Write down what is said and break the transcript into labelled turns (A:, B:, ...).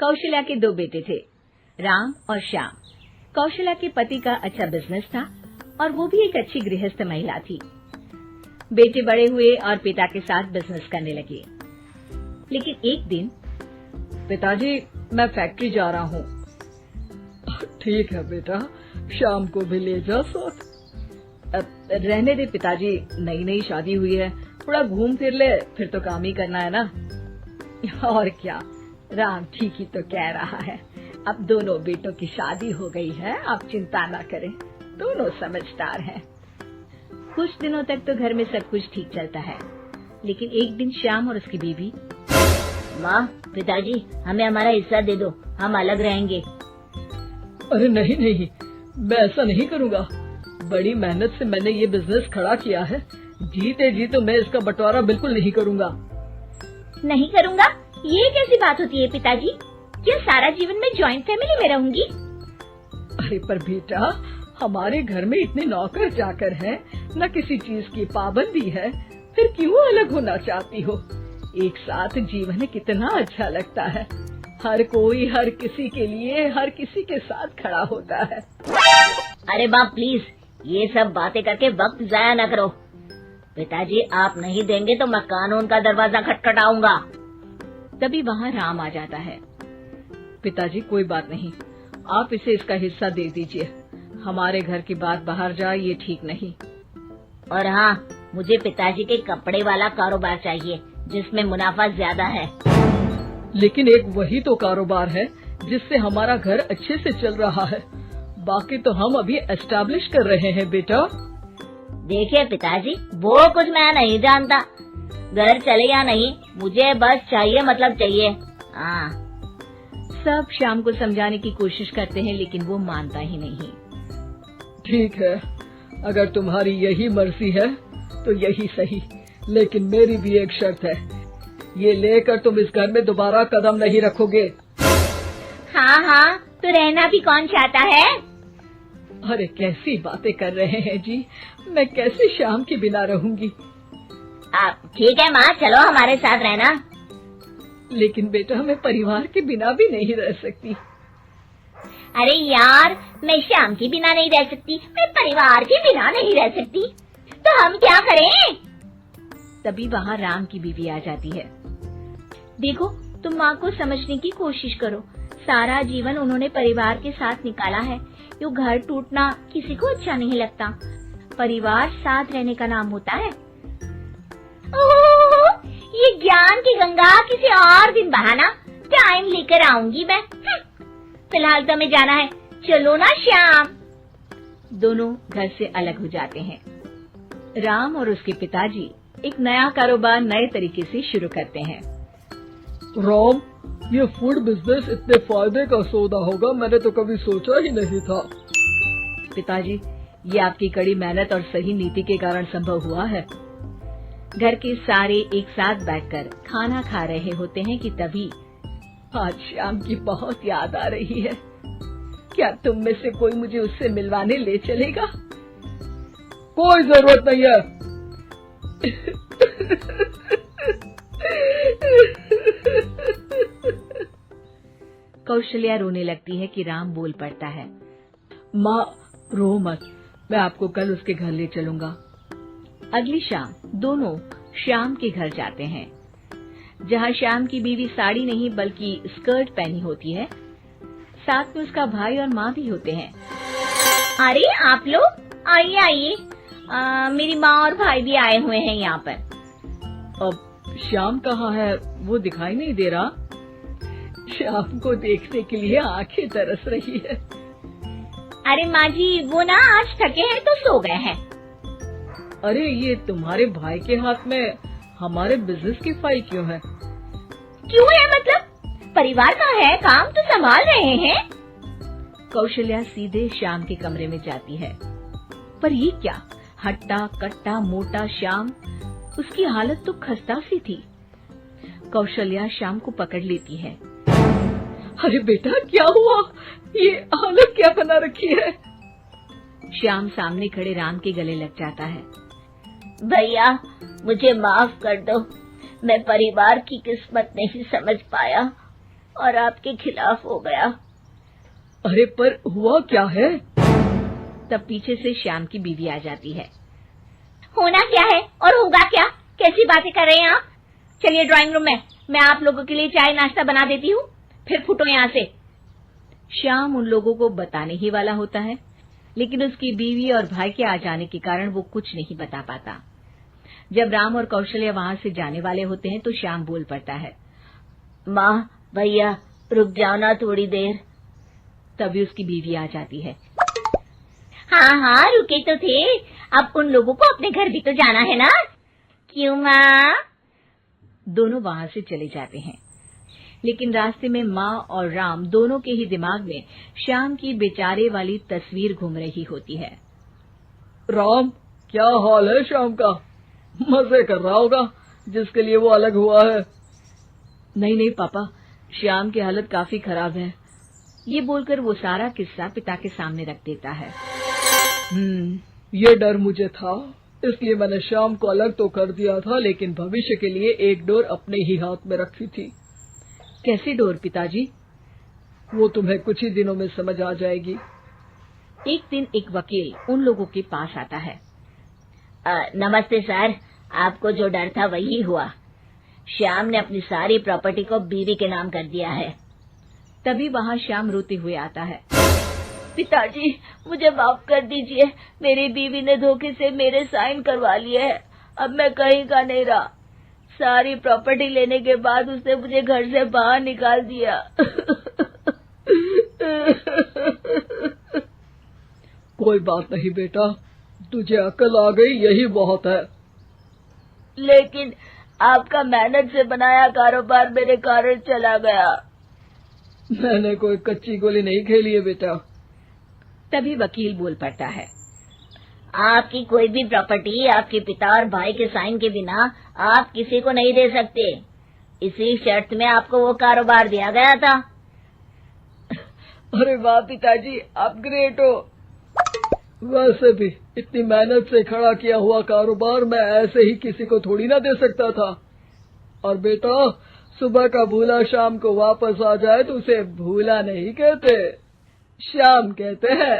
A: कौशल्या के दो बेटे थे, राम और श्याम। कौशल्या के पति का अच्छा बिजनेस था और वो भी एक अच्छी गृहस्थ महिला थी। बेटे बड़े हुए और पिता के साथ बिजनेस करने लगे। लेकिन एक दिन,
B: पिताजी मैं फैक्ट्री जा रहा हूँ। ठीक है बेटा, शाम को भी ले जा साथ। रहने दे पिताजी, नई नई शादी हुई है, थोड़ा घूम फिर ले, फिर तो काम ही करना है ना। और क्या, राम ठीक ही तो कह रहा है। अब दोनों बेटों की शादी हो गई है, आप चिंता ना करें, दोनों समझदार हैं।
A: कुछ दिनों तक तो घर में सब कुछ ठीक चलता है, लेकिन एक दिन श्याम और उसकी बीवी,
C: माँ, पिताजी हमें हमारा हिस्सा दे दो, हम अलग रहेंगे।
B: अरे नहीं नहीं, मैं ऐसा नहीं करूँगा। बड़ी मेहनत से मैंने ये बिजनेस खड़ा किया है, जीते जी तो मैं इसका बंटवारा बिल्कुल नहीं करूँगा।
C: नहीं करूँगा? ये कैसी बात होती है पिताजी? क्या सारा जीवन में जॉइंट फैमिली में रहूंगी?
B: अरे पर बेटा, हमारे घर में इतने नौकर चाकर हैं, न किसी चीज की पाबंदी है, फिर क्यों अलग होना चाहती हो? एक साथ जीवन कितना अच्छा लगता है। हर कोई हर किसी के लिए हर किसी के साथ खड़ा होता है।
C: अरे बाप प्लीज, ये सब बातें करके वक्त जाया न करो। पिताजी आप नहीं देंगे तो मैं कानून का दरवाजा खटखटाऊंगा।
A: तभी वहाँ राम आ जाता है।
B: पिताजी कोई बात नहीं, आप इसे इसका हिस्सा दे दीजिए। हमारे घर की बात बाहर जाए ये ठीक नहीं।
C: और हाँ, मुझे पिताजी के कपड़े वाला कारोबार चाहिए जिसमें मुनाफा ज्यादा है।
B: लेकिन एक वही तो कारोबार है जिससे हमारा घर अच्छे से चल रहा है, बाकी तो हम अभी एस्टैब्लिश कर रहे हैं बेटा।
C: देखिए पिताजी, वो कुछ मैं नहीं जानता, घर चले या नहीं, मुझे बस चाहिए मतलब चाहिए। हाँ।
A: सब श्याम को समझाने की कोशिश करते हैं, लेकिन वो मानता ही नहीं।
B: ठीक है, अगर तुम्हारी यही मर्जी है तो यही सही, लेकिन मेरी भी एक शर्त है, ये लेकर तुम इस घर में दोबारा कदम नहीं रखोगे।
C: हाँ हाँ, तो रहना भी कौन चाहता है?
B: अरे कैसी बातें कर रहे हैं जी, मैं कैसे श्याम के बिना रहूंगी?
C: आप ठीक है माँ, चलो हमारे साथ रहना।
B: लेकिन बेटा, मैं परिवार के बिना भी नहीं रह सकती।
C: अरे यार, मैं श्याम के बिना नहीं रह सकती, मैं परिवार के बिना नहीं रह सकती, तो हम क्या करें?
A: तभी वहाँ राम की बीवी आ जाती है। देखो, तुम माँ को समझने की कोशिश करो। सारा जीवन उन्होंने परिवार के साथ निकाला है। यो घर टूटना किसी को अच्छा नहीं लगता। परिवार साथ रहने का नाम होता है।
C: ओह, ये ज्ञान की गंगा किसी और दिन बहाना, टाइम लेकर आऊंगी मैं। फिलहाल तो हमें जाना है, चलो ना श्याम।
A: दोनों घर से अलग हो जाते हैं। राम और उसके पिताजी एक नया कारोबार नए तरीके से शुरू करते हैं।
B: राम, ये फूड बिजनेस इतने फायदे का सौदा होगा मैंने तो कभी सोचा ही नहीं था।
A: पिताजी, ये आपकी कड़ी मेहनत और सही नीति के कारण संभव हुआ है। घर के सारे एक साथ बैठकर खाना खा रहे होते हैं कि तभी
B: आज श्याम की बहुत याद आ रही है। क्या तुम में से कोई मुझे उससे मिलवाने ले चलेगा? कोई जरूरत नहीं है।
A: कौशल्या रोने लगती है कि राम बोल पड़ता है।
B: माँ रो मत, मैं आपको कल उसके घर ले चलूंगा।
A: अगली शाम दोनों श्याम के घर जाते हैं, जहाँ श्याम की बीवी साड़ी नहीं बल्कि स्कर्ट पहनी होती है। साथ में उसका भाई और माँ भी होते हैं।
C: अरे आप लोग आइए आइए, मेरी माँ और भाई भी आए हुए हैं यहाँ पर।
B: अब श्याम कहाँ है? वो दिखाई नहीं दे रहा। श्याम को देखने के लिए आंखें तरस रही है।
C: अरे माँ जी, वो ना आज थके हैं तो सो गए हैं।
B: अरे ये तुम्हारे भाई के हाथ में हमारे बिजनेस की फाइल क्यों है?
C: क्यों है मतलब? परिवार का है, काम तो संभाल रहे हैं।
A: कौशल्या सीधे श्याम के कमरे में जाती है, पर ये क्या, हट्टा कट्टा मोटा श्याम, उसकी हालत तो खस्ता सी थी। कौशल्या श्याम को पकड़ लेती है।
B: अरे बेटा, क्या हुआ? ये हालत क्या बना रखी है?
A: श्याम सामने खड़े राम के गले लग जाता है।
C: भैया मुझे माफ कर दो, मैं परिवार की किस्मत नहीं समझ पाया और आपके खिलाफ हो गया।
B: अरे पर हुआ क्या है?
A: तब पीछे से श्याम की बीवी आ जाती है।
C: होना क्या है और होगा क्या? कैसी बातें कर रहे हैं आप? चलिए ड्राइंग रूम में, मैं आप लोगों के लिए चाय नाश्ता बना देती हूँ, फिर फुटो यहाँ से।
A: श्याम उन लोगों को बताने ही वाला होता है, लेकिन उसकी बीवी और भाई के आ जाने के कारण वो कुछ नहीं बता पाता। जब राम और कौशल्या वहां से जाने वाले होते हैं तो श्याम बोल पड़ता है।
C: माँ, भैया, रुक जाओ ना थोड़ी देर।
A: तभी उसकी बीवी आ जाती है।
C: हाँ हाँ, रुके तो थे, अब उन लोगों को अपने घर भी तो जाना है ना। क्यों माँ?
A: दोनों वहां से चले जाते हैं, लेकिन रास्ते में माँ और राम दोनों के ही दिमाग में श्याम की बेचारे वाली तस्वीर घूम रही होती है।
B: राम, क्या हाल है श्याम का? मजे कर रहा होगा जिसके लिए वो अलग हुआ है।
A: नहीं नहीं पापा, श्याम की हालत काफी खराब है। ये बोलकर वो सारा किस्सा पिता के सामने रख देता है।
B: ये डर मुझे था, इसलिए मैंने श्याम को अलग तो कर दिया था, लेकिन भविष्य के लिए एक डोर अपने ही हाथ में रखी थी।
A: कैसी डोर पिताजी?
B: वो तुम्हें कुछ ही दिनों में समझ आ जाएगी।
A: एक दिन एक वकील उन लोगों के पास आता है।
C: नमस्ते सर, आपको जो डर था वही हुआ। श्याम ने अपनी सारी प्रॉपर्टी को बीवी के नाम कर दिया है।
A: तभी वहाँ श्याम रोते हुए आता है।
C: पिताजी, मुझे माफ कर दीजिए, मेरी बीवी ने धोखे से मेरे साइन करवा लिए हैं। अब मैं कहीं का नहीं रहा। सारी प्रॉपर्टी लेने के बाद उसने मुझे घर से बाहर निकाल दिया।
B: कोई बात नहीं बेटा, तुझे अकल आ गई, यही बहुत है।
C: लेकिन आपका मेहनत से बनाया कारोबार मेरे कारण चला गया।
B: मैंने कोई कच्ची गोली नहीं खेली है बेटा।
A: तभी वकील बोल पड़ता है।
C: आपकी कोई भी प्रॉपर्टी आपके पिता और भाई के साइन के बिना आप किसी को नहीं दे सकते। इसी शर्त में आपको वो कारोबार दिया गया था।
B: अरे वाह पिताजी, आप ग्रेट हो। वैसे भी इतनी मेहनत से खड़ा किया हुआ कारोबार मैं ऐसे ही किसी को थोड़ी ना दे सकता था। और बेटा, सुबह का भूला शाम को वापस आ जाए तो उसे भूला नहीं कहते, श्याम कहते हैं।